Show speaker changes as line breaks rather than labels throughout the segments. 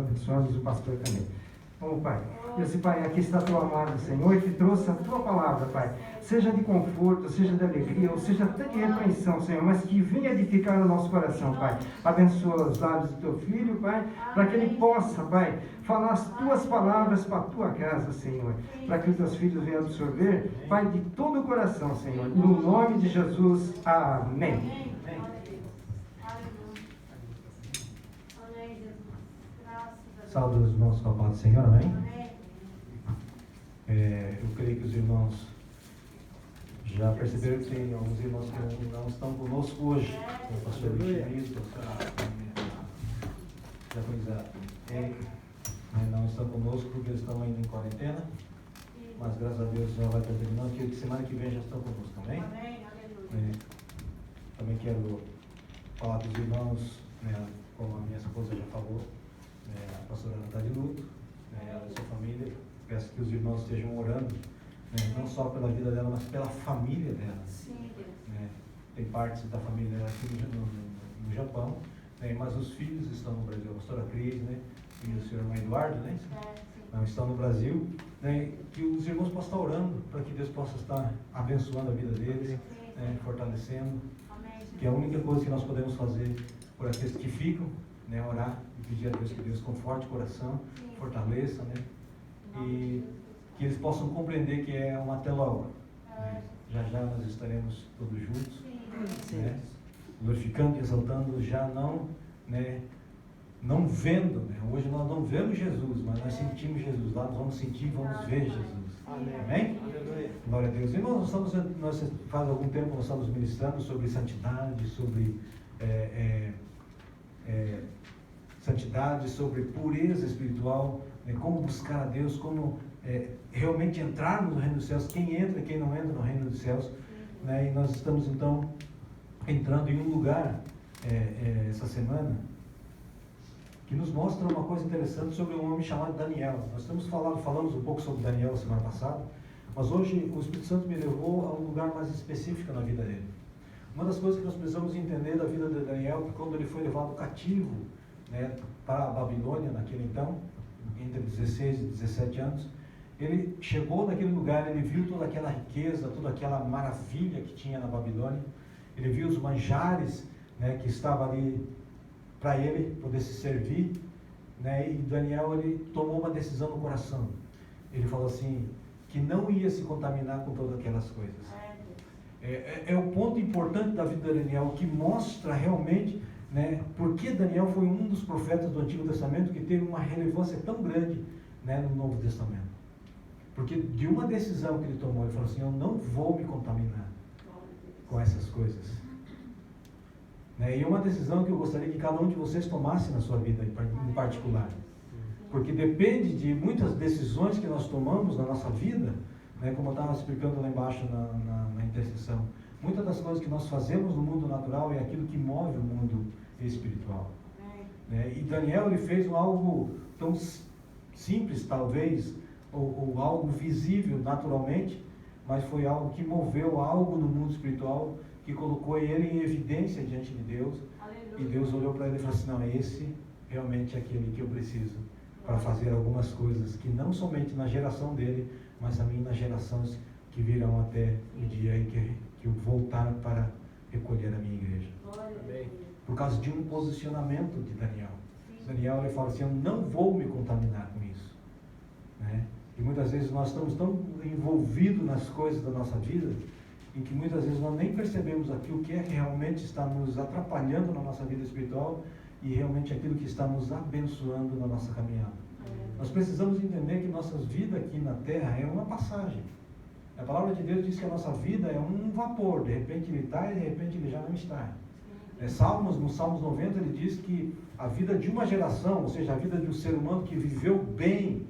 abençoamos o pastor também. Vamos, Pai. Esse Pai, aqui está teu amado Senhor, que trouxe a tua palavra, Pai. Seja de conforto, seja de alegria, ou seja até de repreensão, Senhor, mas que venha edificar o nosso coração, Pai. Abençoa os lábios do teu filho, Pai, para que ele possa, Pai, falar as tuas palavras para a tua casa, Senhor, para que os teus filhos venham absorver, Pai, de todo o coração, Senhor. No nome de Jesus, amém.
Saúde os irmãos com a paz do Senhor, amém? Eu creio que os irmãos já perceberam que tem alguns irmãos que não estão conosco hoje. O pastor Luiz, não estão conosco porque eles estão ainda em quarentena, mas graças a Deus já vai estar terminando, que semana que vem já estão conosco, amém? Também quero falar para os irmãos, como a minha esposa já falou, a pastora Ana está de luto, ela e sua família. Peço que os irmãos estejam orando, não só pela vida dela, mas pela família dela.
Sim, Deus.
Tem partes da família dela aqui no Japão, mas os filhos estão no Brasil. A pastora Cris, e o senhor irmão Eduardo, não estão no Brasil. Que os irmãos possam estar orando para que Deus possa estar abençoando a vida deles, fortalecendo.
Amém.
Que a única coisa que nós podemos fazer por aqueles que ficam, orar e pedir a Deus que Deus conforte o coração, fortaleça, e que eles possam compreender que é um até logo. Já já nós estaremos todos juntos, glorificando e exaltando, já não vendo, hoje nós não vemos Jesus, mas nós sentimos Jesus, lá nós vamos sentir e vamos ver Jesus. Amém? Glória a Deus. Irmãos, nós faz algum tempo nós estamos ministrando sobre santidade, sobre santidade, sobre pureza espiritual, como buscar a Deus, como realmente entrarmos no reino dos céus, quem entra e quem não entra no reino dos céus, e nós estamos então entrando em um lugar essa semana que nos mostra uma coisa interessante sobre um homem chamado Daniel. Nós falamos um pouco sobre Daniel semana passada, mas hoje o Espírito Santo me levou a um lugar mais específico na vida dele. Uma das coisas que nós precisamos entender da vida de Daniel, que quando ele foi levado cativo, para a Babilônia naquele então, entre 16 e 17 anos, ele chegou naquele lugar, ele viu toda aquela riqueza, toda aquela maravilha que tinha na Babilônia, ele viu os manjares, que estavam ali para ele poder se servir, e Daniel, ele tomou uma decisão no coração. Ele falou assim, que não ia se contaminar com todas aquelas coisas. É o ponto importante da vida de Daniel, que mostra realmente, porque Daniel foi um dos profetas do Antigo Testamento que teve uma relevância tão grande, no Novo Testamento. Porque de uma decisão que ele tomou, ele falou assim, eu não vou me contaminar com essas coisas. E uma decisão que eu gostaria que cada um de vocês tomasse na sua vida em particular. Porque depende de muitas decisões que nós tomamos na nossa vida, como eu estava explicando lá embaixo na intercessão. Muitas das coisas que nós fazemos no mundo natural é aquilo que move o mundo espiritual. E Daniel, ele fez algo tão simples, talvez, ou algo visível naturalmente, mas foi algo que moveu algo no mundo espiritual, que colocou ele em evidência diante de Deus. Aleluia. E Deus olhou para ele e falou assim, não, esse realmente é aquele que eu preciso para fazer algumas coisas que não somente na geração dele, mas também nas gerações que virão até o dia em que eu voltar para recolher a minha igreja. Por causa de um posicionamento de Daniel. Daniel, ele fala assim, eu não vou me contaminar com isso. E muitas vezes nós estamos tão envolvidos nas coisas da nossa vida, em que muitas vezes nós nem percebemos aquilo que realmente está nos atrapalhando na nossa vida espiritual e realmente aquilo que está nos abençoando na nossa caminhada. Nós precisamos entender que nossa vida aqui na terra é uma passagem. A palavra de Deus diz que a nossa vida é um vapor, de repente ele está e de repente ele já não está. No Salmos 90 ele diz que a vida de uma geração, ou seja, a vida de um ser humano que viveu bem,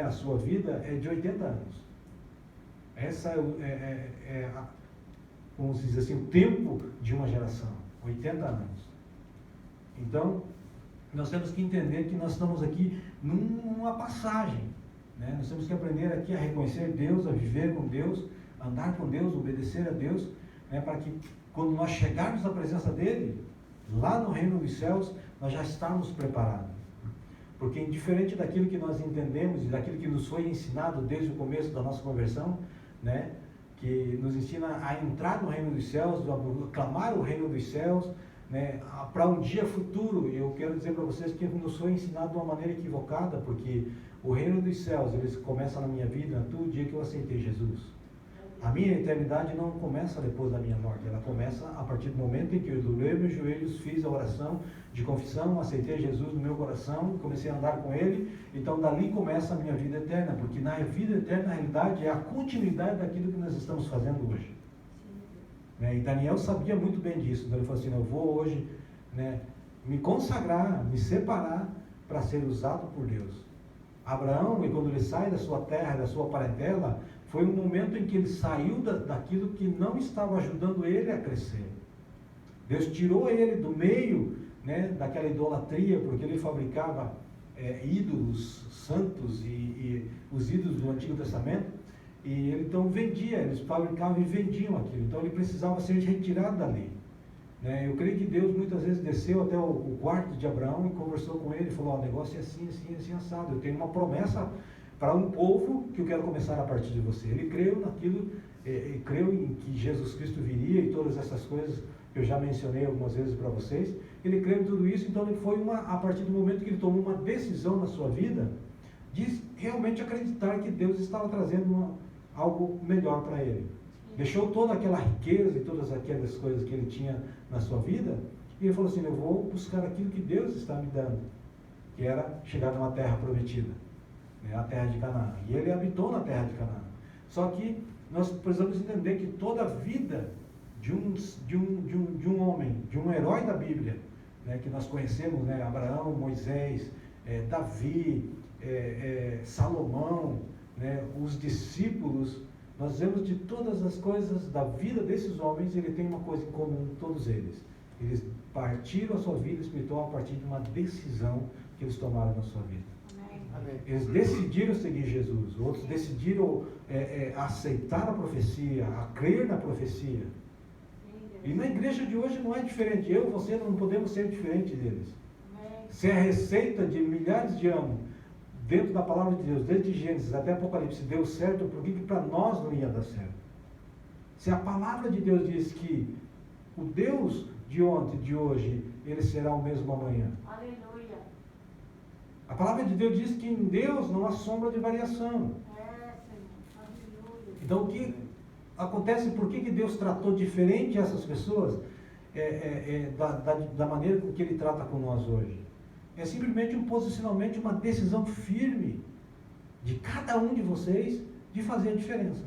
a sua vida é de 80 anos. Essa como se diz assim, o tempo de uma geração, 80 anos. Então, nós temos que entender que nós estamos aqui numa passagem, Nós temos que aprender aqui a reconhecer Deus, a viver com Deus, a andar com Deus, obedecer a Deus, para que quando nós chegarmos à presença dele, lá no reino dos céus, nós já estamos preparados. Porque indiferente daquilo que nós entendemos e daquilo que nos foi ensinado desde o começo da nossa conversão, né, que nos ensina a entrar no reino dos céus, a clamar o reino dos céus, né, para um dia futuro. Eu quero dizer para vocês que nos foi ensinado de uma maneira equivocada, porque o reino dos céus, ele começa na minha vida no dia que eu aceitei Jesus. A minha eternidade não começa depois da minha morte, ela começa a partir do momento em que eu dobrei meus joelhos, fiz a oração de confissão, aceitei Jesus no meu coração, comecei a andar com Ele. Então dali começa a minha vida eterna, porque na vida eterna, na realidade, é a continuidade daquilo que nós estamos fazendo hoje. Né? E Daniel sabia muito bem disso, então ele falou assim, eu vou hoje, né, me consagrar, me separar para ser usado por Deus. Abraão, e quando ele sai da sua terra, da sua parentela, foi um momento em que ele saiu daquilo que não estava ajudando ele a crescer. Deus tirou ele do meio, né, daquela idolatria, porque ele fabricava ídolos santos e os ídolos do Antigo Testamento, e ele então vendia, eles fabricavam e vendiam aquilo, então ele precisava ser retirado dali. Né? Eu creio que Deus muitas vezes desceu até o quarto de Abraão e conversou com ele e falou, o negócio é assim, assim, assim, assado, eu tenho uma promessa para um povo que eu quero começar a partir de você. Ele creu naquilo, creu em que Jesus Cristo viria e todas essas coisas que eu já mencionei algumas vezes para vocês. Ele creu em tudo isso, então ele foi a partir do momento que ele tomou uma decisão na sua vida de realmente acreditar que Deus estava trazendo algo melhor para ele. Deixou toda aquela riqueza e todas aquelas coisas que ele tinha na sua vida e ele falou assim, eu vou buscar aquilo que Deus está me dando, que era chegar numa terra prometida, né, a terra de Canaã. E ele habitou na terra de Canaã. Só que nós precisamos entender que toda a vida de um homem, de um herói da Bíblia, né, que nós conhecemos, né, Abraão, Moisés, Davi, Salomão, né, os discípulos, nós vemos de todas as coisas da vida desses homens, ele tem uma coisa em comum, todos eles. Eles partiram a sua vida espiritual a partir de uma decisão que eles tomaram na sua vida. Amém. Eles decidiram seguir Jesus, outros decidiram aceitar a profecia, a crer na profecia. E na igreja de hoje não é diferente. Eu e você não podemos ser diferentes deles. Se a receita de milhares de anos dentro da palavra de Deus, desde Gênesis até Apocalipse, deu certo, por que para nós não ia dar certo? Se a palavra de Deus diz que o Deus de ontem, de hoje, ele será o mesmo amanhã. Aleluia. A palavra de Deus diz que em Deus não há sombra de variação. Então o que acontece, por que Deus tratou diferente essas pessoas da maneira com que Ele trata com nós hoje? É simplesmente um posicionamento, uma decisão firme de cada um de vocês de fazer a diferença.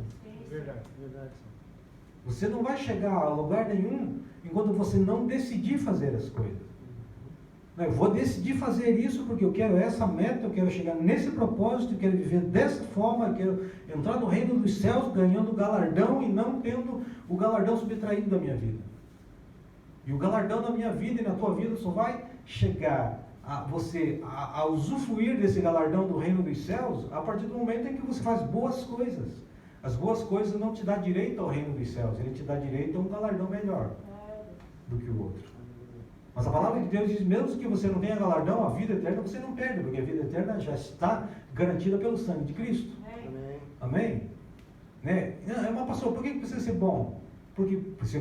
Verdade, verdade.
Você não vai chegar a lugar nenhum enquanto você não decidir fazer as coisas. Eu vou decidir fazer isso porque eu quero essa meta, eu quero chegar nesse propósito, eu quero viver dessa forma, eu quero entrar no reino dos céus ganhando galardão e não tendo o galardão subtraído da minha vida. E o galardão da minha vida e na tua vida só vai chegar a usufruir desse galardão do reino dos céus a partir do momento em que você faz boas coisas. As boas coisas não te dão direito ao reino dos céus, ele te dá direito a um galardão melhor do que o outro. Mas a palavra de Deus diz, mesmo que você não tenha galardão, a vida eterna você não perde, porque a vida eterna já está garantida pelo sangue de Cristo. Amém? Né? Mas pastor, por que precisa ser bom? Porque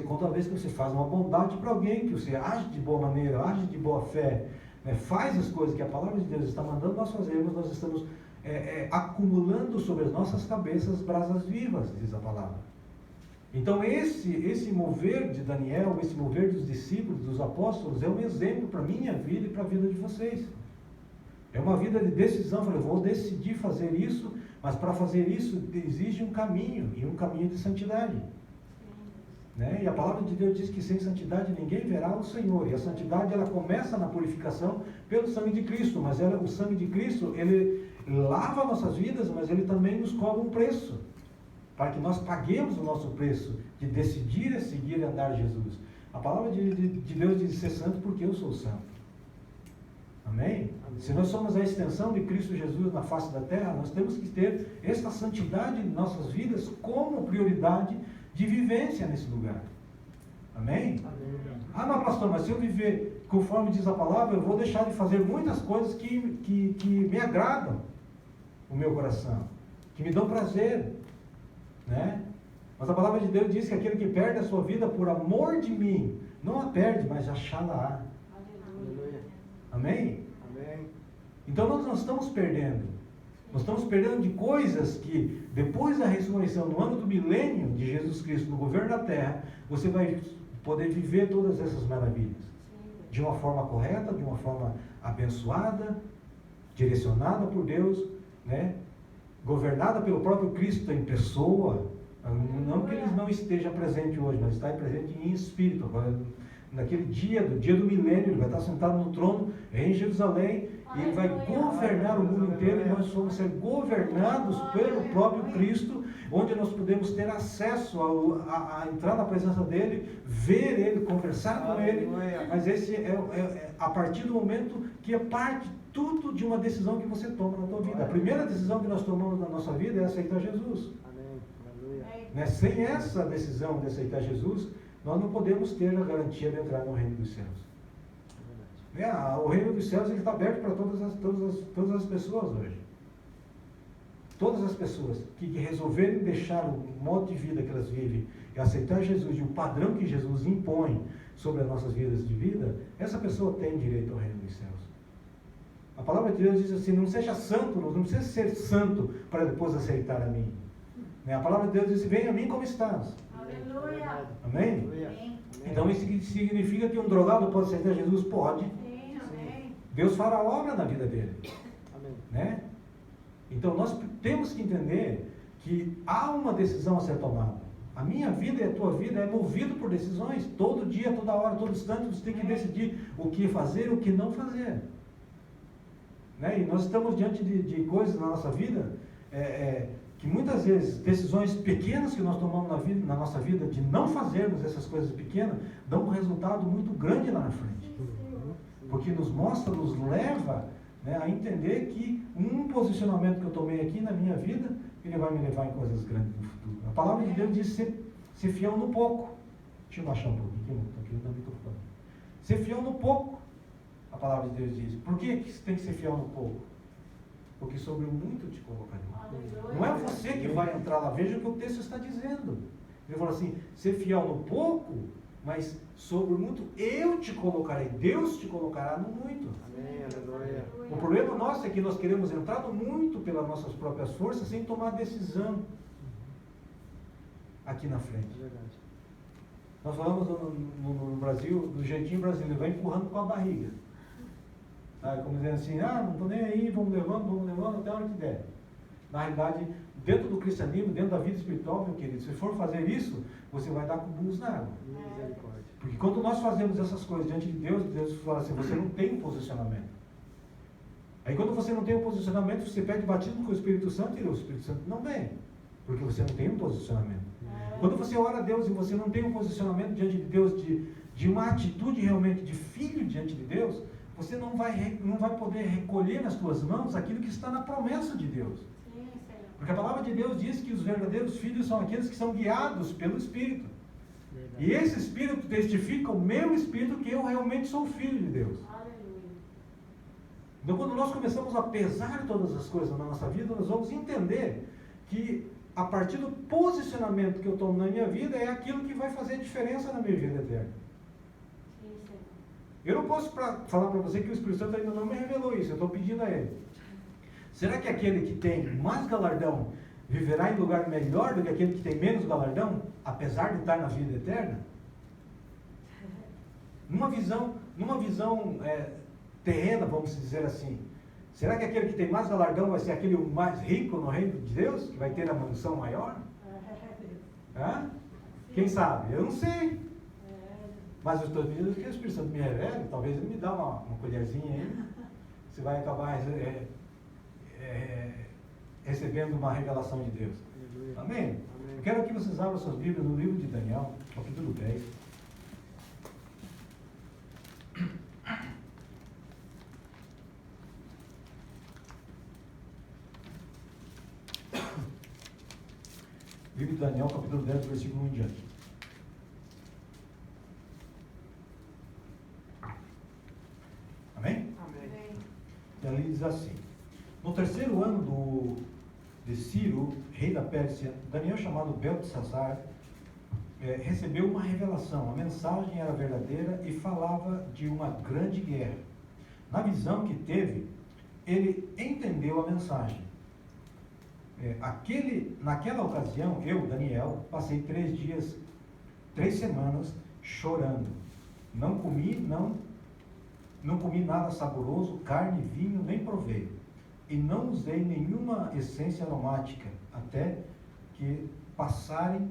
toda vez que você faz uma bondade para alguém, que você age de boa maneira, age de boa fé, né, faz as coisas que a palavra de Deus está mandando nós fazermos, nós estamos acumulando sobre as nossas cabeças brasas vivas, diz a palavra. Então esse mover de Daniel, esse mover dos discípulos, dos apóstolos, é um exemplo para a minha vida e para a vida de vocês. É uma vida de decisão. Eu vou decidir fazer isso, mas para fazer isso exige um caminho, e um caminho de santidade. Né? E a palavra de Deus diz que sem santidade ninguém verá o Senhor. E a santidade ela começa na purificação pelo sangue de Cristo. Mas o sangue de Cristo, ele lava nossas vidas, mas ele também nos cobra um preço. Para que nós paguemos o nosso preço de decidir seguir e andar Jesus. A palavra de Deus diz ser santo porque eu sou santo. Amém? Se nós somos a extensão de Cristo Jesus na face da terra, nós temos que ter essa santidade em nossas vidas como prioridade de vivência nesse lugar. Amém? Mas pastor, mas se eu viver conforme diz a palavra, eu vou deixar de fazer muitas coisas que me agradam o meu coração, que me dão prazer, né? Mas a palavra de Deus diz que aquele que perde a sua vida por amor de mim, não a perde, mas achá-la-á. Amém?
Amém.
Então nós não estamos perdendo. Nós estamos perdendo de coisas que, depois da ressurreição, no ano do milênio de Jesus Cristo, no governo da terra, você vai poder viver todas essas maravilhas. De uma forma correta, de uma forma abençoada, direcionada por Deus, né? Governada pelo próprio Cristo em pessoa. Não que ele não esteja presente hoje, mas está presente em espírito. Agora, naquele dia, do dia do milênio, ele vai estar sentado no trono em Jerusalém, e ele vai governar o mundo inteiro, e nós vamos ser governados pelo próprio Cristo, onde nós podemos ter acesso a entrar na presença dele, ver ele, conversar com ele. Mas esse é a partir do momento que é parte tudo de uma decisão que você toma na tua vida. A primeira decisão que nós tomamos na nossa vida é aceitar Jesus. Né? Sem essa decisão de aceitar Jesus, nós não podemos ter a garantia de entrar no reino dos céus. O reino dos céus está aberto para todas as pessoas hoje. Todas as pessoas que resolverem deixar o modo de vida que elas vivem e aceitar Jesus e o padrão que Jesus impõe sobre as nossas vidas de vida, essa pessoa tem direito ao reino dos céus. A palavra de Deus diz assim: não seja santo, não precisa ser santo para depois aceitar a mim. A palavra de Deus diz: venha a mim como estás.
Aleluia.
Amém?
Amém.
Então isso significa que um drogado pode aceitar Jesus? Pode.
Sim, amém.
Deus fará obra na vida dele.
Amém.
Né? Então nós temos que entender que há uma decisão a ser tomada. A minha vida e a tua vida é movido por decisões. Todo dia, toda hora, todo instante você tem que decidir o que fazer e o que não fazer. Né? E nós estamos diante de coisas na nossa vida que muitas vezes decisões pequenas que nós tomamos na nossa vida de não fazermos essas coisas pequenas dão um resultado muito grande lá na frente. Porque nos mostra, nos leva, né, a entender que um posicionamento que eu tomei aqui na minha vida, ele vai me levar em coisas grandes no futuro. A palavra de Deus diz ser fiel no pouco. Deixa eu baixar um pouquinho aqui no microfone. Ser fiel no pouco. A palavra de Deus diz. Por que você tem que ser fiel no pouco? Porque sobre o muito te colocarei. Não é você que vai entrar lá. Veja o que o texto está dizendo. Ele fala assim: ser fiel no pouco, mas sobre o muito eu te colocarei. Deus te colocará no muito.
Amém, aleluia.
O problema nosso é que nós queremos entrar no muito pelas nossas próprias forças, sem tomar decisão aqui na frente.
É verdade.
Nós falamos no Brasil, do jeitinho brasileiro, vai empurrando com a barriga. Como dizendo assim: não estou nem aí, vamos levando até a hora que der. Na realidade, dentro do cristianismo, dentro da vida espiritual, meu querido, se for fazer isso, você vai dar com burros na água.
Misericórdia.
Porque quando nós fazemos essas coisas diante de Deus, Deus fala assim: você não tem um posicionamento. Aí quando você não tem um posicionamento, você pede batismo com o Espírito Santo e o Espírito Santo não vem. Porque você não tem um posicionamento. Quando você ora a Deus e você não tem um posicionamento diante de Deus, de uma atitude realmente de filho diante de Deus, você não vai poder recolher nas suas mãos aquilo que está na promessa de Deus.
Sim, Senhor.
Porque a palavra de Deus diz que os verdadeiros filhos são aqueles que são guiados pelo Espírito.
Verdade.
E esse Espírito testifica o meu Espírito que eu realmente sou filho de Deus.
Aleluia.
Então, quando nós começamos a pesar todas as coisas na nossa vida, nós vamos entender que a partir do posicionamento que eu tomo na minha vida é aquilo que vai fazer diferença na minha vida eterna.
Sim, Senhor.
Eu não posso falar para você que o Espírito Santo ainda não me revelou isso, eu estou pedindo a Ele. Será que aquele que tem mais galardão viverá em lugar melhor do que aquele que tem menos galardão, apesar de estar na vida eterna? Numa visão terrena, vamos dizer assim, será que aquele que tem mais galardão vai ser aquele mais rico no reino de Deus, que vai ter a mansão maior? Hã? Quem sabe? Eu não sei. Mas eu estou pedindo que o Espírito Santo me revele, talvez ele me dá uma colherzinha aí. Você vai acabar recebendo uma revelação de Deus.
Aleluia.
Amém?
Amém.
Eu quero que vocês abram suas Bíblias no livro de Daniel, capítulo 10. Livro de Daniel, capítulo 10, versículo 1 em diante. assim: no terceiro ano de Ciro, rei da Pérsia, Daniel, chamado Beltesazar, recebeu uma revelação. A mensagem era verdadeira e falava de uma grande guerra. Na visão que teve, ele entendeu a mensagem. Naquela ocasião, eu, Daniel, passei 3 semanas chorando. Não comi nada saboroso, carne, vinho, nem provei. E não usei nenhuma essência aromática, até que passarem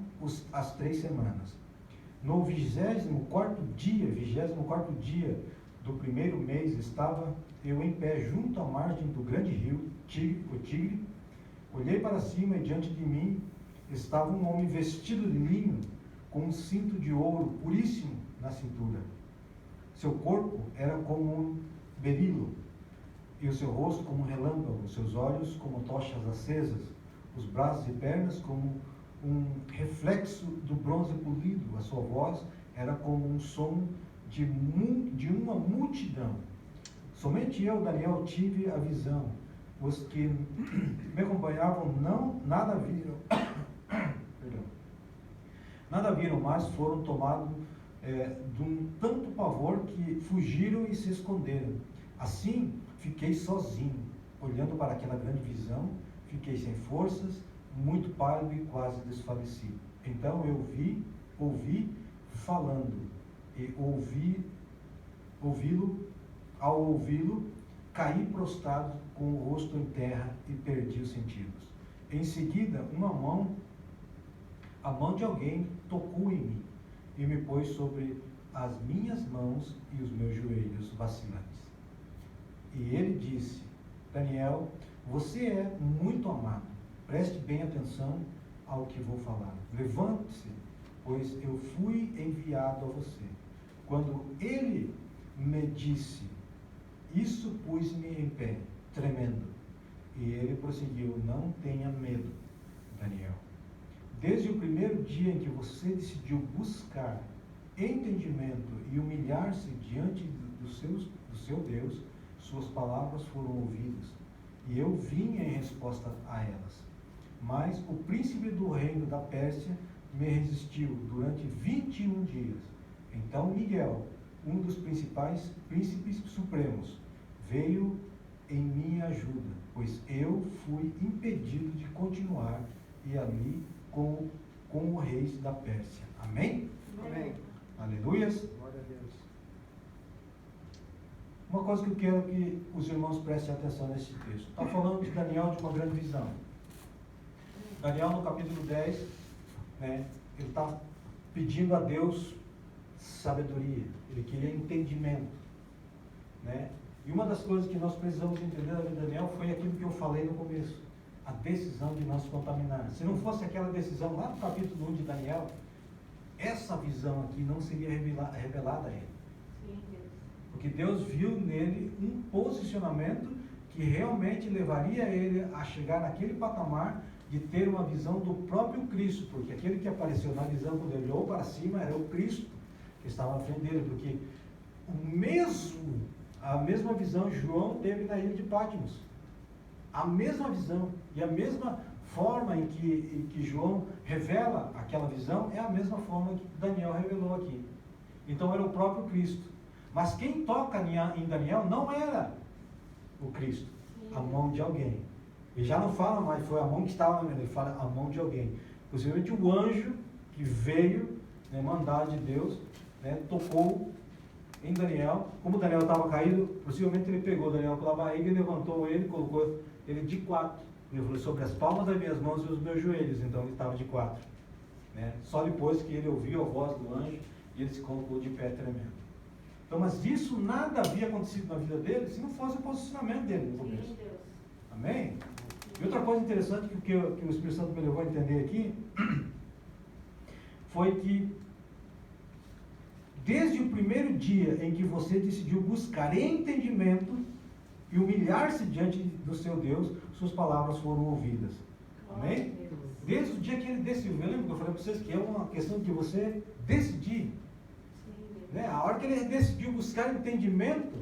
as 3 semanas. No 24º dia do primeiro mês, estava eu em pé junto à margem do grande rio, o Tigre. Olhei para cima e diante de mim estava um homem vestido de linho, com um cinto de ouro puríssimo na cintura. Seu corpo era como um berilo, e o seu rosto como um relâmpago, os seus olhos como tochas acesas, os braços e pernas como um reflexo do bronze polido. A sua voz era como um som de uma multidão. Somente eu, Daniel, tive a visão. Os que me acompanhavam nada viram. Perdão. Nada viram, mas foram tomados de um tanto pavor que fugiram e se esconderam. Assim, fiquei sozinho, olhando para aquela grande visão. Fiquei sem forças, muito pálido e quase desfaleci. Então eu ouvi falando, e ao ouvi-lo, caí prostrado com o rosto em terra e perdi os sentidos. Em seguida, a mão de alguém tocou em mim e me pôs sobre as minhas mãos e os meus joelhos vacilantes. E ele disse: Daniel, você é muito amado. Preste bem atenção ao que vou falar. Levante-se, pois eu fui enviado a você. Quando ele me disse isso, pus-me em pé, tremendo. E ele prosseguiu: não tenha medo, Daniel. Desde o primeiro dia em que você decidiu buscar entendimento e humilhar-se diante do seu Deus, suas palavras foram ouvidas, e eu vim em resposta a elas. Mas o príncipe do reino da Pérsia me resistiu durante 21 dias. Então Miguel, um dos principais príncipes supremos, veio em minha ajuda, pois eu fui impedido de continuar e ali com o rei da Pérsia. Amém?
Amém.
Aleluias.
Glória a Deus.
Uma coisa que eu quero que os irmãos prestem atenção nesse texto. Está falando de Daniel, de uma grande visão. Daniel, no capítulo 10, ele está pedindo a Deus sabedoria. Ele queria entendimento. E uma das coisas que nós precisamos entender da vida de Daniel foi aquilo que eu falei no começo. A decisão de não se contaminar. Se não fosse aquela decisão lá no capítulo 1 de Daniel, essa visão aqui não seria revelada a ele.
Sim, Deus.
Porque Deus viu nele um posicionamento que realmente levaria ele a chegar naquele patamar de ter uma visão do próprio Cristo, porque aquele que apareceu na visão quando ele olhou para cima era o Cristo que estava na frente dele, porque a mesma visão João teve na ilha de Patmos. A mesma visão e a mesma forma em que João revela aquela visão é a mesma forma que Daniel revelou aqui. Então era o próprio Cristo. Mas quem toca em Daniel não era o Cristo, a mão de alguém. Ele já não fala mais, foi a mão que estava na mão, ele fala a mão de alguém. Possivelmente o anjo que veio, mandado de Deus, tocou em Daniel. Como Daniel estava caído, possivelmente ele pegou Daniel pela barriga e levantou ele, colocou ele de 4. Ele falou: sobre as palmas das minhas mãos e os meus joelhos. Então ele estava de 4. Só depois que ele ouviu a voz do anjo e ele se colocou de pé tremendo. Então, mas isso nada havia acontecido na vida dele se não fosse o posicionamento dele no começo.
Sim, Deus.
Amém? E outra coisa interessante que o Espírito Santo me levou a entender aqui foi que desde o primeiro dia em que você decidiu buscar entendimento e humilhar-se diante do seu Deus, suas palavras foram ouvidas. Amém? Desde o dia que ele decidiu, eu lembro que eu falei para vocês que é uma questão de você decidir. A hora que ele decidiu buscar entendimento,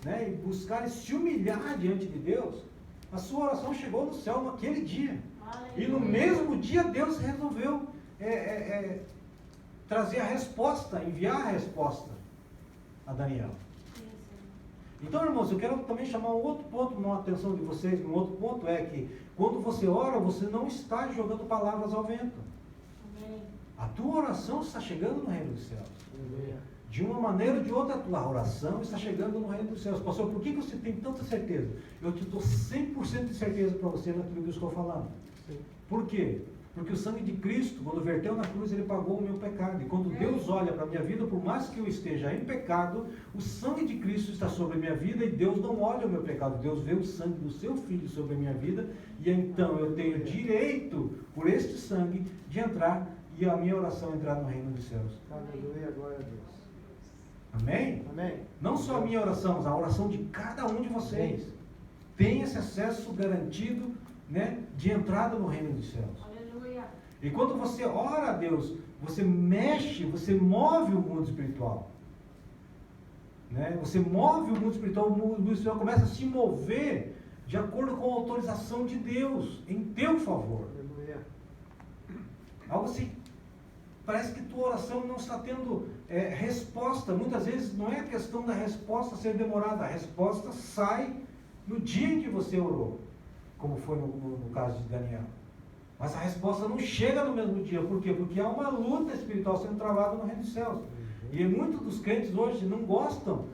né, e buscar e se humilhar diante de Deus, a sua oração chegou no céu naquele dia. E no mesmo dia Deus resolveu trazer a resposta, enviar a resposta a Daniel. Então, irmãos, eu quero também chamar um outro ponto na atenção de vocês. Um outro ponto é que quando você ora, você não está jogando palavras ao vento. A tua oração está chegando no reino dos céus. De uma maneira ou de outra, a tua oração está chegando no reino dos céus. Pastor, por que você tem tanta certeza? Eu te dou 100% de certeza para você naquilo que eu estou falando. Por quê? Porque o sangue de Cristo, quando verteu na cruz, ele pagou o meu pecado. E quando Deus olha para a minha vida, por mais que eu esteja em pecado, o sangue de Cristo está sobre a minha vida e Deus não olha o meu pecado. Deus vê o sangue do seu Filho sobre a minha vida e então eu tenho direito, por este sangue, de entrar e a minha oração entrar no reino dos céus.
Aleluia, glória a Deus.
Amém?
Amém.
Não só a minha oração, mas a oração de cada um de vocês. Tem esse acesso garantido, né, de entrada no reino dos céus. E quando você ora a Deus, você mexe, você move o mundo espiritual. Né? Você move o mundo espiritual começa a se mover de acordo com a autorização de Deus, em teu favor.
Aleluia.
Algo assim, parece que tua oração não está tendo resposta. Muitas vezes não é a questão da resposta ser demorada, a resposta sai no dia em que você orou, como foi no caso de Daniel. Mas a resposta não chega no mesmo dia. Por quê? Porque há uma luta espiritual sendo travada no reino dos céus. E muitos dos crentes hoje não gostam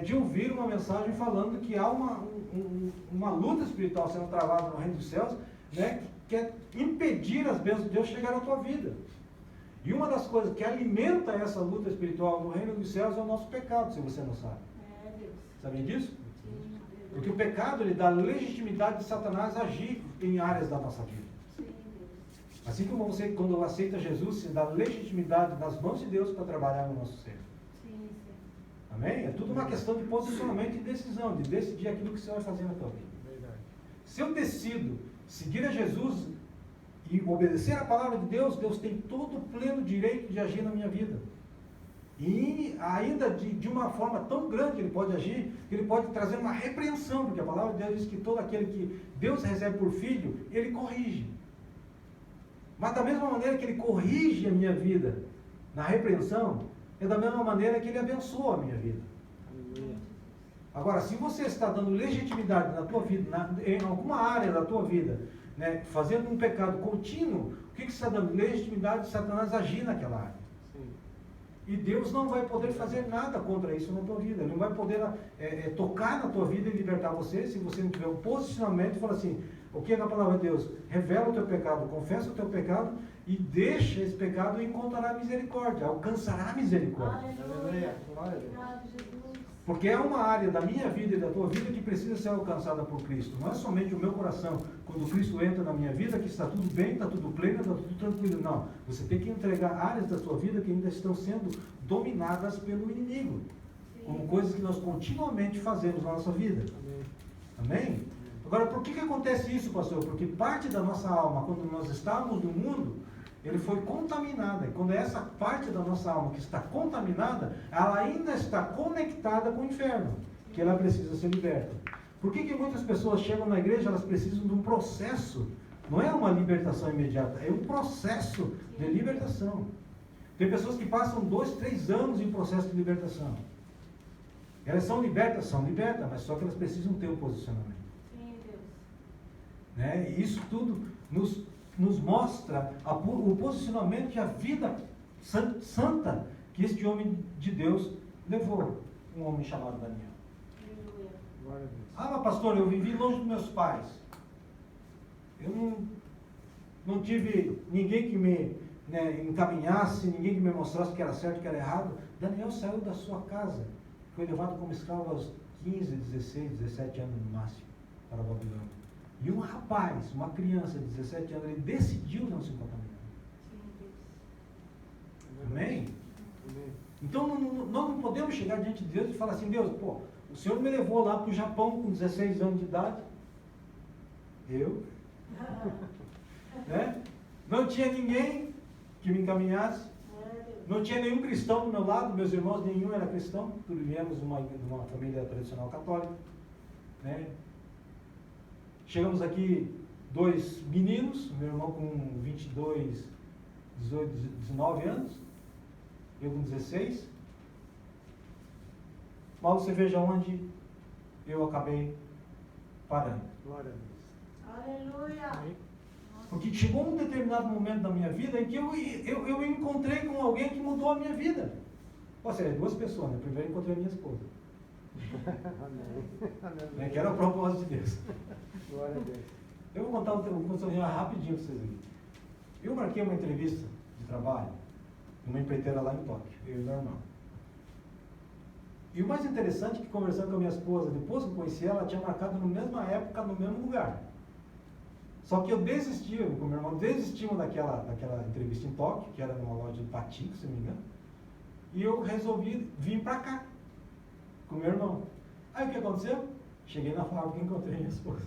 de ouvir uma mensagem falando que há uma luta espiritual sendo travada no reino dos céus, né, que quer impedir as bênçãos de Deus chegar à tua vida. E uma das coisas que alimenta essa luta espiritual no reino dos céus é o nosso pecado, se você não sabe. Sabia disso? Porque o pecado, ele dá legitimidade de Satanás agir em áreas da nossa vida. Assim como você, quando aceita Jesus, você dá legitimidade nas mãos de Deus para trabalhar no nosso ser. Amém? É tudo uma questão de posicionamento e decisão, de decidir aquilo que você vai fazer na tua vida.
Verdade.
Se eu decido seguir a Jesus e obedecer a palavra de Deus, Deus tem todo o pleno direito de agir na minha vida. E ainda de uma forma tão grande Ele pode agir, que Ele pode trazer uma repreensão, porque a palavra de Deus diz que todo aquele que Deus recebe por filho, Ele corrige. Mas da mesma maneira que Ele corrige a minha vida na repreensão, é da mesma maneira que Ele abençoa a minha vida.
Aleluia.
Agora, se você está dando legitimidade na tua vida, em alguma área da tua vida, né, fazendo um pecado contínuo, o que você está dando? Legitimidade de Satanás agir naquela área.
Sim.
E Deus não vai poder fazer nada contra isso na tua vida. Ele não vai poder tocar na tua vida e libertar você se você não tiver um posicionamento e falar assim, o que é a palavra de Deus? Revela o teu pecado, confessa o teu pecado e deixa esse pecado e encontrará misericórdia, alcançará misericórdia.
Aleluia. Glória a Deus.
Porque é uma área da minha vida e da tua vida que precisa ser alcançada por Cristo. Não é somente o meu coração. Quando Cristo entra na minha vida, que está tudo bem, está tudo pleno, está tudo tranquilo. Não. Você tem que entregar áreas da sua vida que ainda estão sendo dominadas pelo inimigo. Como coisas que nós continuamente fazemos na nossa vida.
Amém.
Amém? Agora, por que acontece isso, pastor? Porque parte da nossa alma, quando nós estávamos no mundo, ele foi contaminada. E quando essa parte da nossa alma que está contaminada, ela ainda está conectada com o inferno, que ela precisa ser liberta. Por que muitas pessoas chegam na igreja, elas precisam de um processo? Não é uma libertação imediata, é um processo de libertação. Tem pessoas que passam 2, 3 anos em processo de libertação. Elas são libertas, mas só que elas precisam ter um posicionamento. Né? E isso tudo nos mostra o posicionamento e a vida santa que este homem de Deus levou, um homem chamado Daniel.
Glória a Deus.
Ah, mas pastor, eu vivi longe dos meus pais. Eu não tive ninguém que me encaminhasse, ninguém que me mostrasse que era certo e que era errado. Daniel saiu da sua casa, foi levado como escravo aos 15, 16, 17 anos no máximo para a Babilônia. E um rapaz, uma criança de 17 anos, ele decidiu não se contaminar. Amém?
Amém.
Então nós não podemos chegar diante de Deus e falar assim, Deus, pô, o Senhor me levou lá para o Japão com 16 anos de idade. Eu? Né? Não tinha ninguém que me encaminhasse. Não tinha nenhum cristão do meu lado, meus irmãos nenhum era cristão, tudo viemos de uma família tradicional católica, né? Chegamos aqui 2 meninos, meu irmão com 22, 18, 19 anos, eu com 16. Mas você veja onde eu acabei parando.
Glória a Deus.
Aleluia.
Porque chegou um determinado momento da minha vida em que eu encontrei com alguém que mudou a minha vida. Ou seja, 2 pessoas, né? Primeiro eu encontrei a minha esposa,
Amém.
né? Que era o propósito de Deus.
Glória a Deus.
Eu vou contar um testemunho rapidinho para vocês aqui. Eu marquei uma entrevista de trabalho numa empreiteira lá em Tóquio, eu e meu irmão. E o mais interessante é que, conversando com a minha esposa, depois que eu conheci ela, tinha marcado na mesma época, no mesmo lugar. Só que eu desisti, eu com meu irmão desistimos daquela entrevista em Tóquio, que era numa loja de patinho, se não me engano, e eu resolvi vir para cá, com meu irmão. Aí o que aconteceu? Cheguei na fábrica e encontrei minha esposa.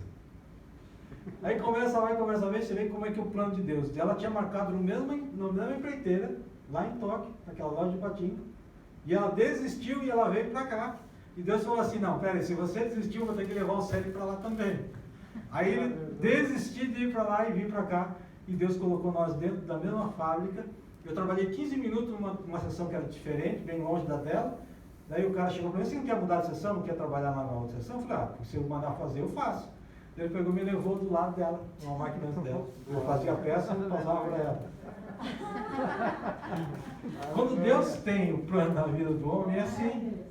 Aí conversa vai, conversa vem, você vê como é que é o plano de Deus. Ela tinha marcado na mesma empreiteira, lá em Tóquio, naquela loja de patinho, e ela desistiu e ela veio para cá. E Deus falou assim, não, peraí, se você desistiu, eu vou ter que levar o Célio para lá também. Aí ele desistiu de ir para lá e vir para cá. E Deus colocou nós dentro da mesma fábrica. Eu trabalhei 15 minutos numa sessão que era diferente, bem longe da dela. Daí o cara chegou para mim, você não quer mudar de sessão, não quer trabalhar lá na outra sessão? Eu falei, se eu mandar fazer, eu faço. Ele pegou e me levou do lado dela, uma máquina dela. Eu fazia a peça e passava para ela. Quando Deus tem o plano na vida do homem, é assim.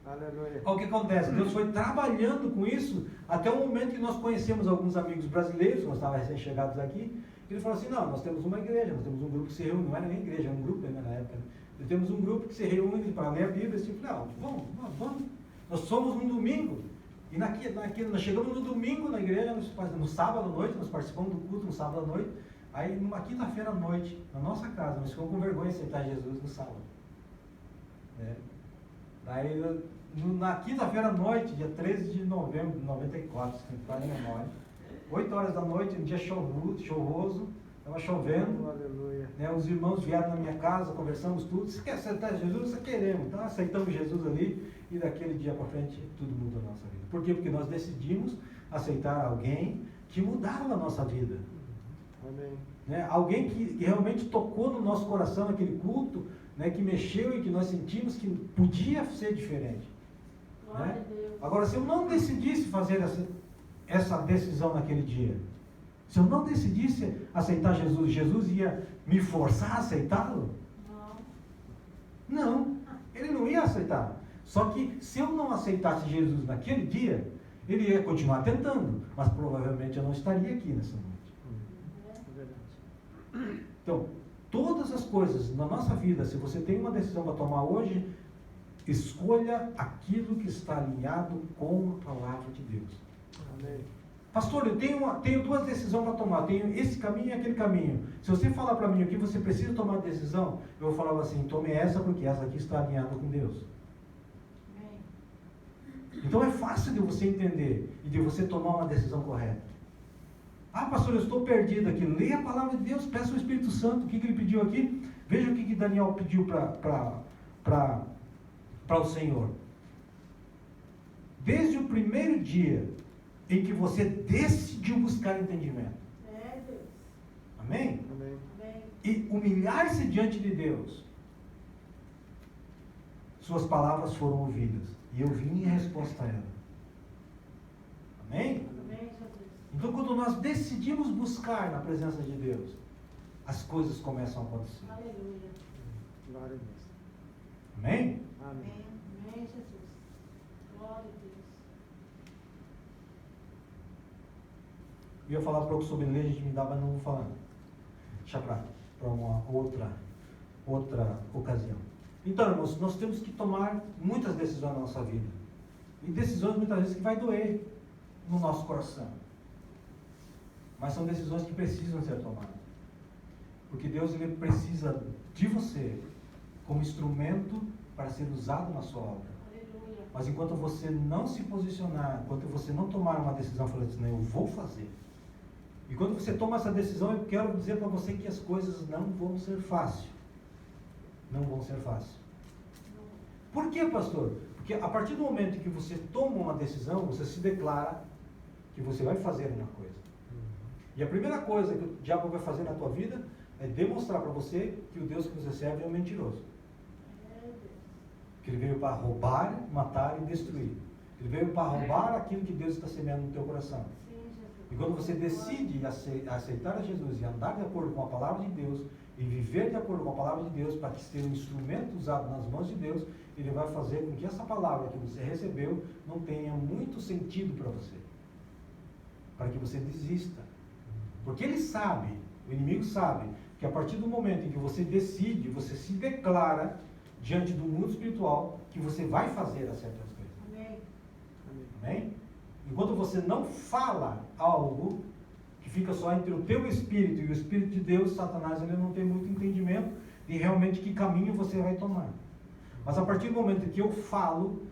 Aleluia.
Olha o que acontece, Deus foi trabalhando com isso até o momento que nós conhecemos alguns amigos brasileiros, nós estávamos recém-chegados aqui. Ele falou assim, não, nós temos uma igreja, nós temos um grupo que se reúne, não era nem igreja, era um grupo ainda na época. Nós temos um grupo que se reúne para ler a Bíblia, assim, vamos. Nós somos um domingo. E nós chegamos no domingo na igreja, no sábado à noite, nós participamos do culto no sábado à noite. Aí, numa quinta-feira à noite, na nossa casa, nós ficamos com vergonha de aceitar Jesus no sábado. Né? Daí, na quinta-feira à noite, dia 13 de novembro de 94, se me faz a memória, 8 horas da noite, um dia chuvoso, estava chovendo.
Aleluia.
Né? Os irmãos vieram na minha casa, conversamos tudo. Você quer aceitar Jesus? Você queremos. Então, aceitamos Jesus ali. E daquele dia para frente, tudo mudou a nossa vida. Por quê? Porque nós decidimos aceitar alguém que mudava a nossa vida.
Amém.
Né? Alguém que realmente tocou no nosso coração naquele culto, né? Que mexeu e que nós sentimos que podia ser diferente.
Glória
Né?
a Deus.
Agora, se eu não decidisse fazer essa decisão naquele dia, se eu não decidisse aceitar Jesus, Jesus ia me forçar a aceitá-lo?
Não.
Não, ele não ia aceitar. Só que se eu não aceitasse Jesus naquele dia, ele ia continuar tentando, mas provavelmente eu não estaria aqui nessa noite.
É verdade.
Então, todas as coisas na nossa vida, se você tem uma decisão para tomar hoje, escolha aquilo que está alinhado com a palavra de Deus.
Amém.
Pastor, eu tenho 2 decisões para tomar, tenho esse caminho e aquele caminho. Se você falar para mim o que você precisa tomar decisão, eu vou falar assim, tome essa porque essa aqui está alinhada com Deus.
Amém.
Então é fácil de você entender e de você tomar uma decisão correta. Ah, pastor, eu estou perdido aqui. Leia a palavra de Deus, peça o Espírito Santo. O que ele pediu aqui? Veja o que Daniel pediu para o Senhor. Desde o primeiro dia em que você decidiu buscar entendimento.
É Deus.
Amém?
Amém.
Amém.
E humilhar-se diante de Deus. Suas palavras foram ouvidas. E eu vim em resposta a ela. Amém?
Amém, Jesus.
Então, quando nós decidimos buscar na presença de Deus, as coisas começam a acontecer.
Aleluia.
Glória a Deus.
Amém?
Amém.
Amém. Amém, Jesus. Glória a Deus.
Eu ia falar um pouco sobre legitimidade, mas não vou falar. Deixa para uma outra ocasião. Então, irmãos, nós temos que tomar muitas decisões na nossa vida. E decisões muitas vezes que vai doer no nosso coração. Mas são decisões que precisam ser tomadas. Porque Deus ele precisa de você como instrumento para ser usado na sua obra.
Aleluia.
Mas enquanto você não se posicionar, enquanto você não tomar uma decisão, falando assim, eu vou fazer. E quando você toma essa decisão, eu quero dizer para você que as coisas não vão ser fáceis. não vão ser fáceis. Por quê, pastor? Porque a partir do momento que você toma uma decisão, você se declara que você vai fazer uma coisa. E a primeira coisa que o diabo vai fazer na tua vida é demonstrar para você que o Deus que você serve é um mentiroso. Que ele veio para roubar, matar e destruir. Ele veio para roubar aquilo que Deus está semeando no teu coração. E quando você decide aceitar a Jesus e andar de acordo com a palavra de Deus e viver de acordo com a palavra de Deus para que seja um instrumento usado nas mãos de Deus, Ele vai fazer com que essa palavra que você recebeu não tenha muito sentido para você. Para que você desista. Porque ele sabe, o inimigo sabe, que a partir do momento em que você decide, você se declara diante do mundo espiritual que você vai fazer as certas coisas.
Amém.
Amém? Enquanto você não fala algo que fica só entre o teu espírito e o Espírito de Deus, Satanás ele não tem muito entendimento de realmente que caminho você vai tomar. Mas a partir do momento que eu falo,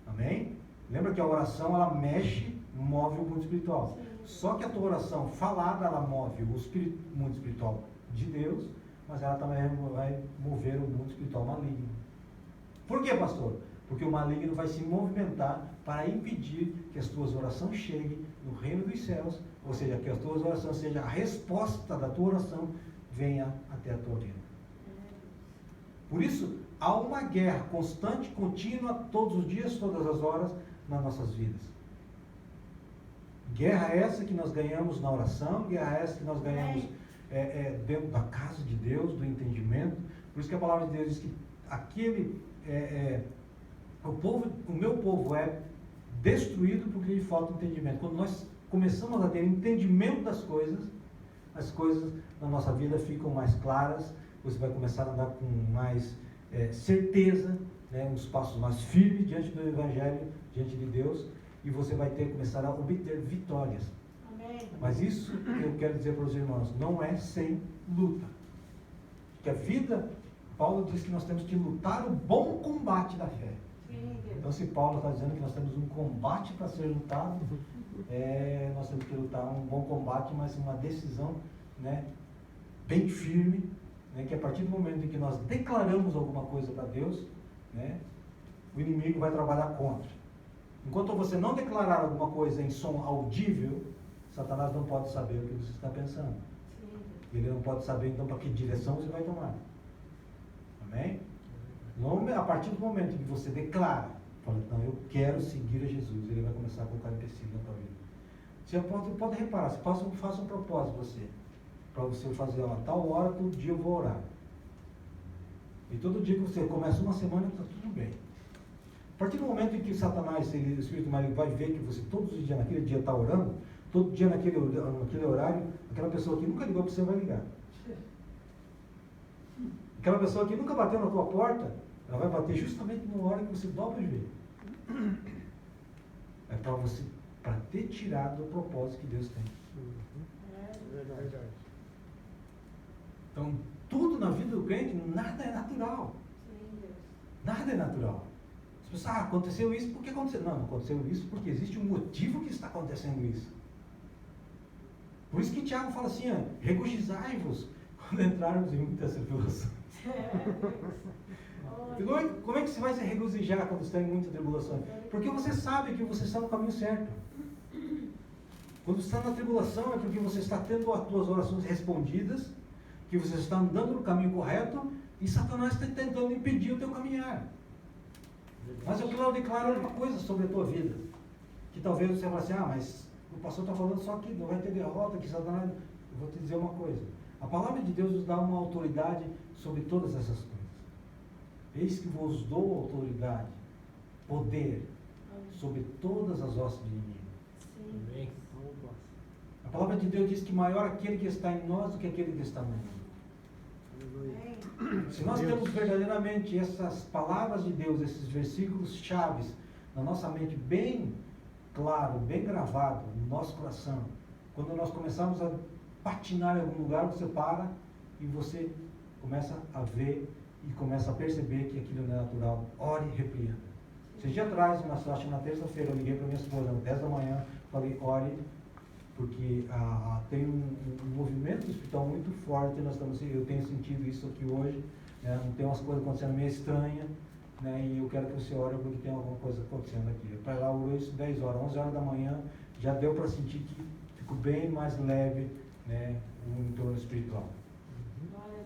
amém? Lembra que a oração ela mexe, move o mundo espiritual. Só que a tua oração falada ela move o mundo espiritual de Deus, mas ela também vai mover o mundo espiritual maligno. Por quê, pastor? Porque o maligno vai se movimentar para impedir que as tuas orações cheguem no reino dos céus, ou seja, que as tuas orações sejam a resposta da tua oração venha até a tua vida. Por isso, há uma guerra constante, contínua, todos os dias, todas as horas, nas nossas vidas. Guerra essa que nós ganhamos na oração, guerra essa que nós ganhamos dentro da casa de Deus, do entendimento. Por isso que a palavra de Deus diz que o meu povo é destruído porque lhe falta entendimento. Quando nós começamos a ter entendimento das coisas, as coisas na nossa vida ficam mais claras, você vai começar a andar com mais certeza, né, uns passos mais firmes diante do Evangelho, diante de Deus, e você vai começar a obter vitórias.
Amém.
Mas isso eu quero dizer para os irmãos, não é sem luta. Porque a vida, Paulo diz que nós temos que lutar o bom combate da fé. Então se Paulo está dizendo que nós temos um combate para ser lutado, nós temos que lutar um bom combate, mas uma decisão, né, bem firme, né, que a partir do momento em que nós declaramos alguma coisa para Deus, né, o inimigo vai trabalhar contra. Enquanto você não declarar alguma coisa em som audível, Satanás não pode saber o que você está pensando. Ele não pode saber então para que direção você vai tomar. Amém? A partir do momento em que você declara, fala, não, eu quero seguir a Jesus, ele vai começar a colocar empecilho na tua vida. Você pode reparar, você faça um propósito para você fazer, tal hora, todo dia eu vou orar. E todo dia que você começa uma semana, está tudo bem. A partir do momento em que Satanás, o Espírito maligno, vai ver que você todos os dias naquele dia está orando, todo dia naquele horário, aquela pessoa que nunca ligou para você vai ligar. Aquela pessoa que nunca bateu na tua porta, ela vai bater justamente na hora que você dobra o joelho. É para ter tirado o propósito que Deus tem.
Verdade.
Então, tudo na vida do crente, nada é natural. Nada é natural. As pessoas, aconteceu isso, por que aconteceu? Não aconteceu isso porque existe um motivo que está acontecendo isso. Por isso que Tiago fala assim, regozijai-vos quando entrarmos em muitas tribulações. Como é que você vai se regozijar quando está em muita tribulação? Porque você sabe que você está no caminho certo. Quando você está na tribulação é porque você está tendo as suas orações respondidas, que você está andando no caminho correto e Satanás está tentando impedir o teu caminhar. Mas eu quero declarar uma coisa sobre a tua vida, que talvez você fale assim, mas o pastor está falando só que não vai ter derrota, que Satanás... Eu vou te dizer uma coisa, a palavra de Deus nos dá uma autoridade sobre todas essas coisas. Eis que vos dou autoridade, poder, sobre todas as hostes do inimigo.
Amém.
A palavra de Deus diz que maior aquele que está em nós do que aquele que está no mundo. Se nós temos verdadeiramente essas palavras de Deus, esses versículos chaves na nossa mente bem claro, bem gravado no nosso coração, quando nós começarmos a patinar em algum lugar, você para e você começa a ver e começa a perceber que aquilo não é natural. Ore e repreenda. Esses dias atrás, acho que na terça-feira, eu liguei para minha esposa, às 10 da manhã, falei, ore, porque tem um movimento espiritual muito forte, eu tenho sentido isso aqui hoje, né? Não tem umas coisas acontecendo meio estranhas, né? E eu quero que você ore porque tem alguma coisa acontecendo aqui. Eu para lá orou isso 10 horas, 11 horas da manhã, já deu para sentir que ficou bem mais leve, né? O entorno espiritual.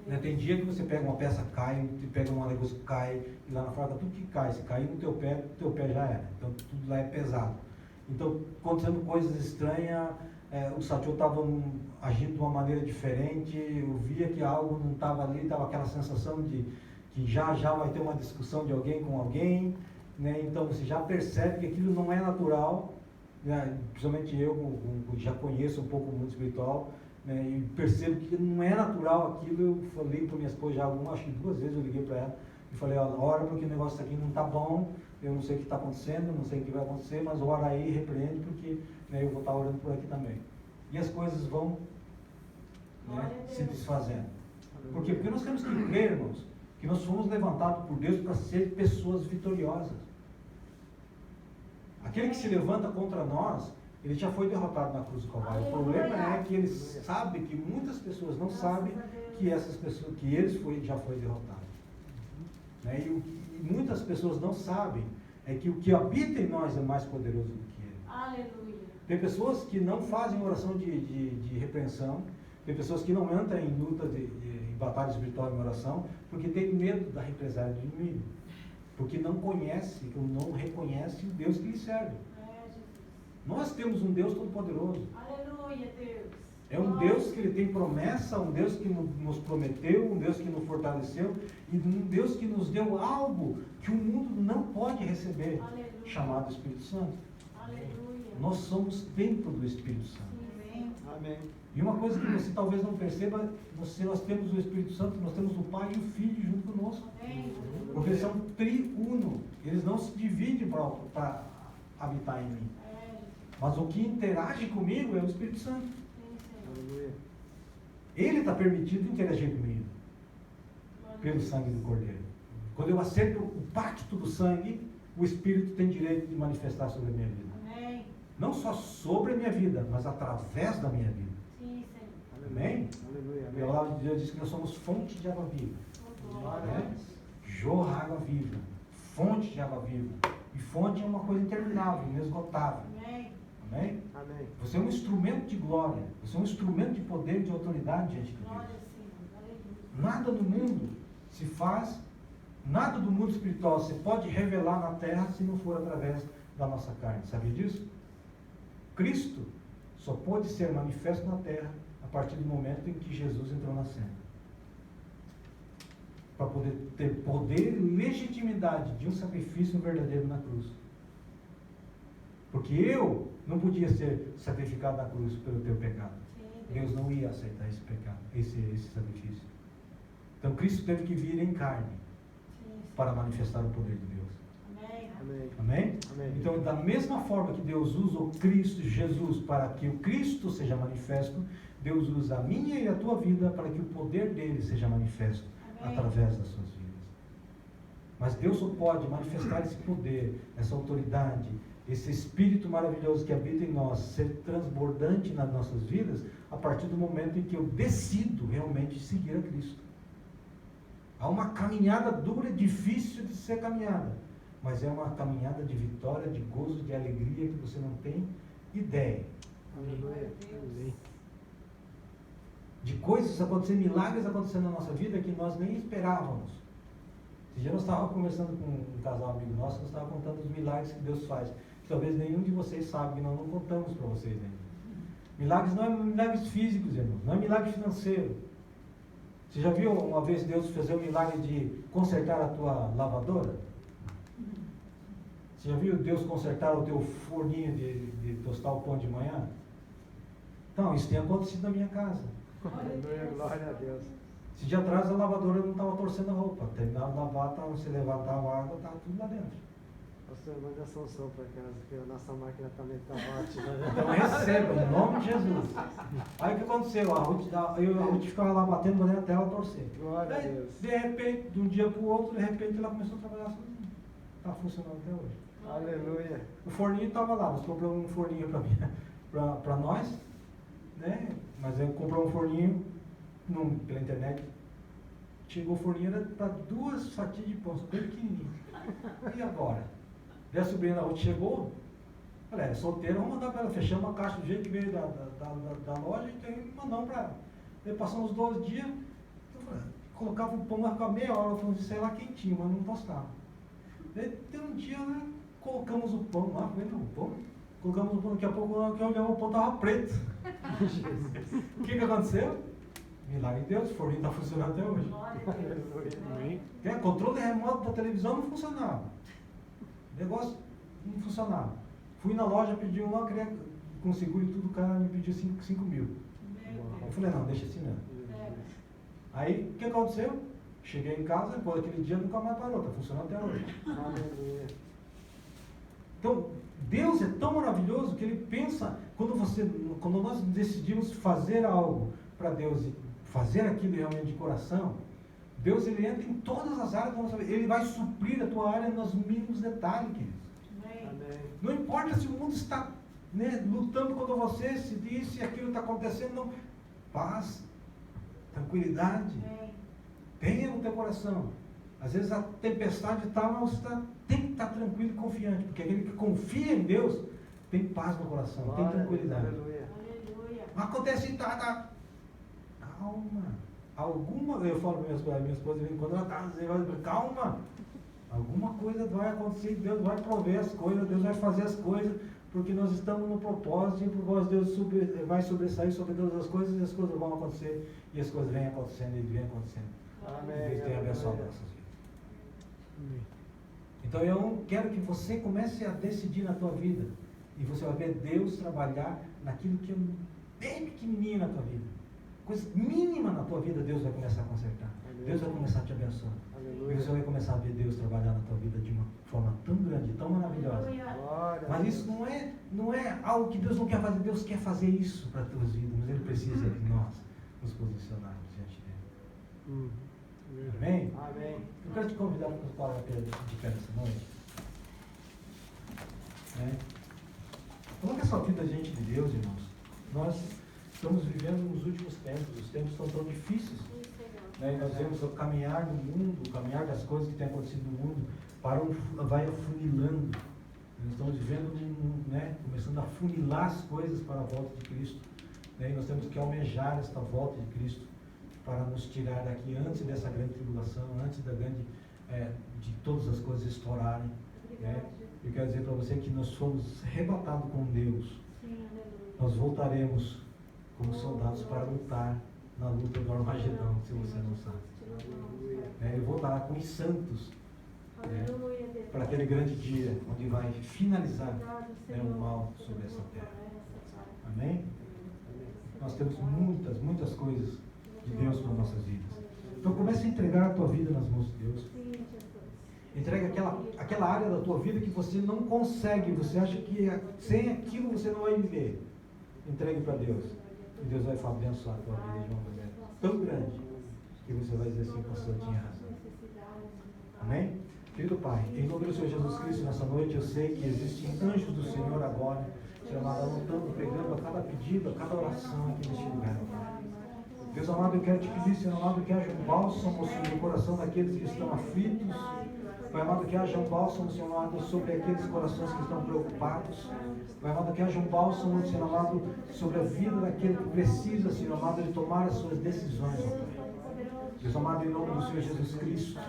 Né? Tem dia que você pega uma peça, cai, pega um negócio, cai, e lá na fábrica tudo que cai, se cair no teu pé já era. Então tudo lá é pesado. Então, acontecendo coisas estranhas, o Satyô estava agindo de uma maneira diferente, eu via que algo não estava ali, estava aquela sensação de que já vai ter uma discussão de alguém com alguém, né? Então você já percebe que aquilo não é natural, né? Principalmente eu já conheço um pouco o mundo espiritual, né? E percebo que não é natural aquilo. Eu falei para minha esposa já acho que 2 vezes eu liguei para ela e falei, ora porque o negócio aqui não está bom, eu não sei o que está acontecendo, não sei o que vai acontecer, mas ora aí, repreende, porque, né, eu vou estar orando por aqui também. E as coisas vão, né, se desfazendo. Por quê? Porque nós temos que crer, irmãos, que nós fomos levantados por Deus para ser pessoas vitoriosas. Aquele que se levanta contra nós, ele já foi derrotado na cruz do Calvário. O problema é que eles sabem que muitas pessoas não sabem que essas pessoas, que eles já foi derrotado. Né? E muitas pessoas não sabem que o que habita em nós é mais poderoso do que ele.
Aleluia.
Tem pessoas que não fazem oração de repreensão, tem pessoas que não entram em luta, em batalha espiritual em oração, porque tem medo da represália do inimigo. Porque não conhece ou não reconhece o Deus que lhe serve. Nós temos um Deus todo-poderoso.
Aleluia, Deus.
É um Deus que ele tem promessa, um Deus que nos prometeu, um Deus que nos fortaleceu e um Deus que nos deu algo que o mundo não pode receber,
Aleluia.
chamado Espírito Santo.
Aleluia.
Nós somos templo do Espírito Santo.
Amém.
Amém.
E uma coisa que você talvez não perceba, nós temos o Espírito Santo, nós temos o Pai e o Filho junto conosco.
Amém.
Porque eles são triuno, eles não se dividem para habitar em mim. Mas o que interage comigo é o Espírito Santo.
Aleluia.
Ele está permitido interagir comigo pelo sangue do Cordeiro. Quando eu acerto o pacto do sangue, o Espírito tem direito de manifestar sobre a minha vida.
Amém.
Não só sobre a minha vida, mas através da minha vida.
Sim, Senhor.
Amém?
Aleluia.
A palavra de Deus diz que nós somos fonte de água viva. Né? Jorra água viva. Fonte de água viva. E fonte é uma coisa interminável, inesgotável.
Amém.
Amém?
Amém.
Você é um instrumento de glória. Você é um instrumento de poder e de autoridade diante de Deus.
Glória, Senhor. Aleluia.
Nada no mundo se faz, nada do mundo espiritual se pode revelar na terra se não for através da nossa carne. Sabia disso? Cristo só pode ser manifesto na terra a partir do momento em que Jesus entrou na cena. Para poder ter poder e legitimidade de um sacrifício verdadeiro na cruz. Porque eu não podia ser sacrificado na cruz pelo teu pecado.
Sim,
Deus não ia aceitar esse pecado, esse sacrifício. Então Cristo teve que vir em carne
Sim.
para manifestar o poder de Deus.
Amém.
Amém.
Amém?
Amém.
Então, da mesma forma que Deus usa o Cristo, Jesus, para que o Cristo seja manifesto, Deus usa a minha e a tua vida para que o poder dele seja manifesto
Amém.
através das suas vidas. Mas Deus só pode manifestar esse poder, essa autoridade, esse Espírito maravilhoso que habita em nós, ser transbordante nas nossas vidas, a partir do momento em que eu decido realmente seguir a Cristo. Há uma caminhada dura, difícil de ser caminhada, mas é uma caminhada de vitória, de gozo, de alegria que você não tem ideia.
Aleluia. Amém.
De coisas acontecendo, milagres acontecendo na nossa vida que nós nem esperávamos. Esse dia nós estávamos conversando com um casal amigo nosso, nós estávamos contando os milagres que Deus faz, que talvez nenhum de vocês sabe, que nós não contamos para vocês ainda. Milagres não é milagres físicos, irmãos, não é milagre financeiro. Você já viu uma vez Deus fazer o milagre de consertar a tua lavadora? Você já viu Deus consertar o teu forninho de tostar o pão de manhã? Então, isso tem acontecido na minha casa.
Aleluia. Glória a Deus.
Esse dia atrás a lavadora não estava torcendo a roupa. Terminava de lavar, você levantava a água, estava tudo lá dentro.
Pastor, manda Sansão para casa, que a nossa máquina também está ótima.
Então receba, em nome de Jesus. Aí o que aconteceu? A Ruth ficava lá batendo até ela torcer.
Glória a
Daí,
Deus.
de repente, de um dia para o outro, de repente ela começou a trabalhar sozinha. Está funcionando até hoje.
Aleluia.
O forninho estava lá, nós compramos um forninho para nós, né? Mas eu comprei um forninho pela internet. chegou forninha para 2 fatias de pão, bem pequenininho. E agora? Daí a sobrinha da outra chegou, falei, é solteira, vamos mandar para ela, fechamos uma caixa do jeito que veio da loja e tem mandamos para ela. Daí passamos uns 12 dias, eu falei, colocava o pão, vai ficar meia hora, falando, sei lá, quentinho, mas não tostava. Daí tem um dia, né, colocamos o pão lá, comendo o pão, colocamos o pão, daqui a pouco, na hora que eu olhava, o pão estava preto. O que aconteceu? Milagre de Deus, o forninho está funcionando até hoje. Controle remoto da televisão não funcionava. O negócio não funcionava. Fui na loja, pedi um lá, queria, com seguro e tudo, o cara me pediu 5 mil. Eu falei, não, deixa assim mesmo. Aí, o que aconteceu? Cheguei em casa, depois daquele dia nunca mais parou, está funcionando até hoje. Então, Deus é tão maravilhoso que Ele pensa, quando nós decidimos fazer algo para Deus e fazer aquilo realmente de coração, Deus ele entra em todas as áreas da nossa vida. Ele vai suprir a tua área nos mínimos detalhes, queridos.
Amém.
Não importa se o mundo está, né, lutando contra você, se diz, se aquilo está acontecendo, não. Paz, tranquilidade, tenha no teu coração. Às vezes a tempestade está, mas você tem que estar tranquilo e confiante, porque aquele que confia em Deus tem paz no coração, tem tranquilidade.
Aleluia.
Acontece, tá. Calma. Eu falo para minha esposa, quando ela está dizendo, calma. Alguma coisa vai acontecer, Deus vai prover as coisas, Deus vai fazer as coisas, porque nós estamos no propósito, e o propósito de Deus vai sobressair sobre todas as coisas, e as coisas vão acontecer, e as coisas vêm acontecendo, e vêm acontecendo.
Amém.
Deus tem abençoado nossas vidas. Então eu quero que você comece a decidir na tua vida, e você vai ver Deus trabalhar naquilo que é bem pequenininho na tua vida. Coisa mínima na tua vida, Deus vai começar a consertar. Deus vai começar a te abençoar. E você vai começar a ver Deus trabalhar na tua vida de uma forma tão grande, tão maravilhosa. Mas isso não é algo que Deus não quer fazer. Deus quer fazer isso para as tuas vidas, mas Ele precisa de nós nos posicionarmos diante dele. Amém?
Amém.
Eu quero te convidar para nos parar de pé nessa noite. Coloque a sua vida diante de Deus, irmãos. Nós estamos vivendo nos últimos tempos, os tempos estão tão difíceis. E nós vemos o caminhar no mundo, o caminhar das coisas que têm acontecido no mundo, vai afunilando. Nós estamos vivendo, começando a afunilar as coisas para a volta de Cristo. E nós temos que almejar esta volta de Cristo para nos tirar daqui antes dessa grande tribulação, antes de todas as coisas estourarem. Eu quero dizer para você que nós fomos arrebatados com Deus. Nós voltaremos como soldados para lutar na luta do Armagedão, se você não sabe. Ele voltará com os santos para aquele grande dia onde vai finalizar o mal sobre essa terra. Amém? Nós temos muitas coisas de Deus para nossas vidas. Então comece a entregar a tua vida nas mãos de Deus. Entregue aquela área da tua vida que você não consegue, você acha que sem aquilo você não vai viver. Entregue para Deus. E Deus vai abençoar a tua vida de uma maneira tão grande que você vai dizer assim, pastor, tinha razão. Amém? Querido Pai, em nome do Senhor Jesus Cristo, nessa noite eu sei que existem anjos do Senhor agora, Senhor amado, anotando, pregando a cada pedido, a cada oração aqui neste lugar, Pai. Deus amado, eu quero te pedir, Senhor amado, que haja um bálsamo sobre o coração daqueles que estão aflitos. Pai amado, que haja um bálsamo, Senhor amado, sobre aqueles corações que estão preocupados. Pai amado, que haja um bálsamo, Senhor amado, sobre a vida daquele que precisa, Senhor amado, de tomar as suas decisões, ó Pai. Deus amado, em nome do Senhor Jesus Cristo,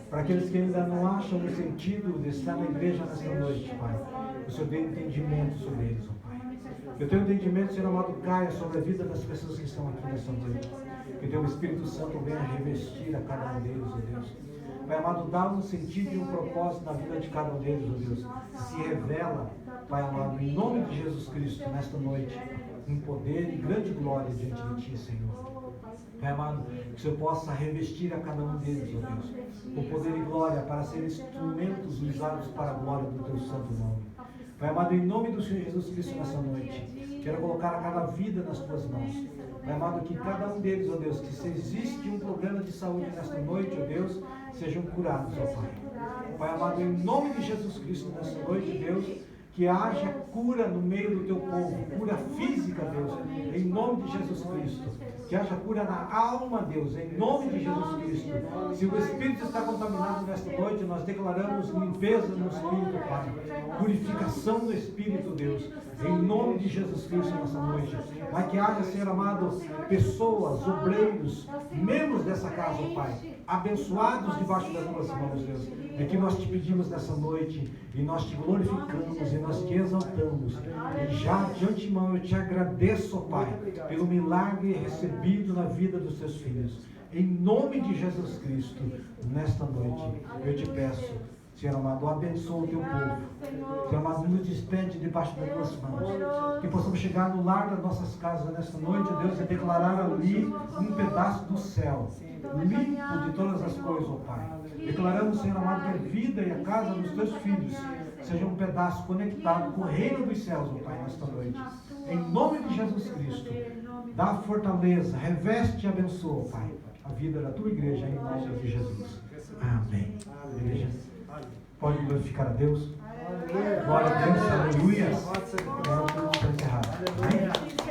para aqueles que ainda não acham o sentido de estar na igreja nesta noite, Pai, o Senhor dê entendimento sobre eles, ó Pai. Que o teu entendimento, Senhor amado, caia sobre a vida das pessoas que estão aqui nesta noite. Que o teu Espírito Santo venha revestir a cada um deles, ó Deus. Pai amado, dá um sentido e um propósito na vida de cada um deles, ó Deus. Se revela, Pai amado, em nome de Jesus Cristo, nesta noite, em poder e grande glória diante de Ti, Senhor. Pai amado, que o Senhor possa revestir a cada um deles, ó Deus, com poder e glória para serem instrumentos usados para a glória do Teu santo nome. Pai amado, em nome do Senhor Jesus Cristo, nessa noite, quero colocar a cada vida nas Tuas mãos. Pai amado, que cada um deles, ó Deus, que se existe um problema de saúde nesta noite, ó Deus, sejam curados, ó Pai. Pai amado, em nome de Jesus Cristo, nesta noite, Deus, que haja cura no meio do Teu povo, cura física, Deus, em nome de Jesus Cristo. Que haja cura na alma, Deus, em nome de Jesus Cristo. Se o Espírito está contaminado nesta noite, nós declaramos limpeza no Espírito, Pai. Purificação do Espírito, Deus. Em nome de Jesus Cristo nessa noite. Pai, que haja, Senhor amado, pessoas, obreiros, membros dessa casa, ó Pai, abençoados debaixo das tuas mãos, Deus. É que nós te pedimos nessa noite, e nós te glorificamos, e nós te exaltamos. E já de antemão eu te agradeço, ó Pai, pelo milagre recebido na vida dos teus filhos. Em nome de Jesus Cristo, nesta noite, eu te peço, Senhor amado, abençoa o teu povo. Senhor amado, nos despede debaixo das tuas mãos. Que possamos chegar no lar das nossas casas nesta noite, Deus, e declarar ali um pedaço do céu, limpo de todas as coisas, ó Pai. Declaramos, Senhor amado, que a vida e a casa dos teus filhos seja um pedaço conectado com o reino dos céus, ó Pai, nesta noite. Em nome de Jesus Cristo, dá fortaleza, reveste e abençoa, Pai, a vida da tua igreja, em nome de Jesus. Amém. Igreja, pode glorificar a Deus. Glória a Deus, aleluia. Agora tudo está encerrado. Amém.